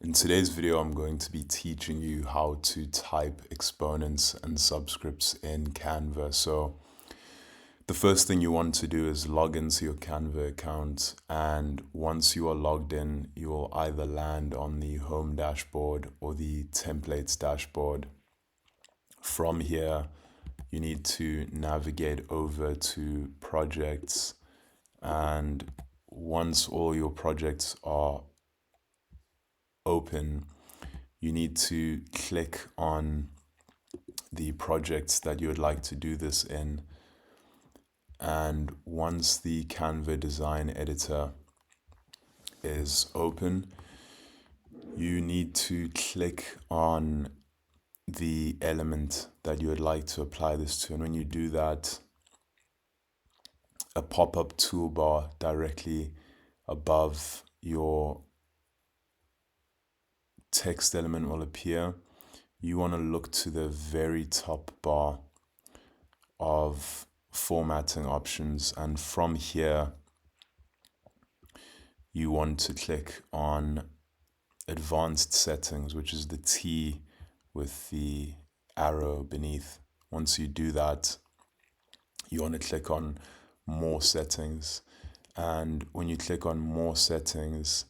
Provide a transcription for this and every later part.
In today's video, I'm going to be teaching you how to type exponents and subscripts in Canva. So the first thing you want to do is log into your Canva account, and once you are logged in, you will either land on the home dashboard or the templates dashboard. From here, you need to navigate over to projects, and once all your projects are open, you need to click on the projects that you would like to do this in. And once the Canva design editor is open, you need to click on the element that you would like to apply this to. And when you do that, a pop-up toolbar directly above your text element will appear. You want to look to the very top bar of formatting options, and from here you want to click on advanced settings, which is the T with the arrow beneath. Once you do that, you want to click on more settings, and when you click on more settings,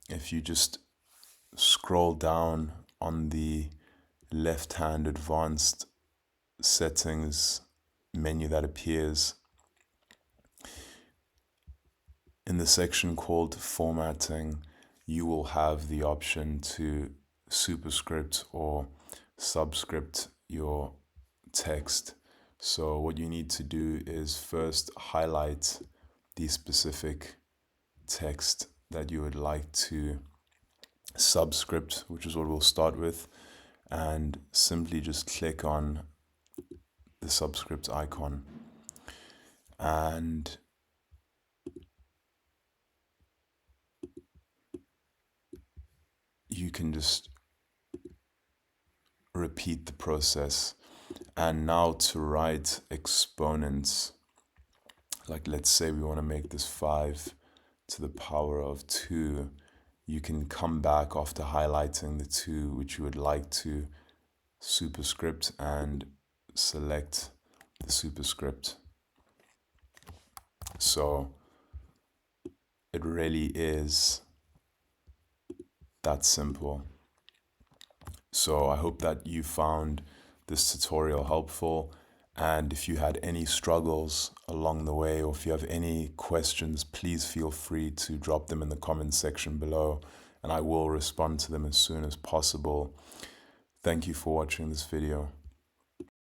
if you just scroll down on the left hand advanced settings menu that appears, in the section called formatting, you will have the option to superscript or subscript your text. So what you need to do is first highlight the specific text that you would like to subscript, which is what we'll start with, and simply just click on the subscript icon. And you can just repeat the process. And now to write exponents, like let's say we want to make this 5 to the power of 2, you can come back after highlighting the 2 which you would like to superscript and select the superscript. So it really is that simple. So I hope that you found this tutorial helpful, and if you had any struggles along the way, or if you have any questions, please feel free to drop them in the comments section below, and I will respond to them as soon as possible. Thank you for watching this video.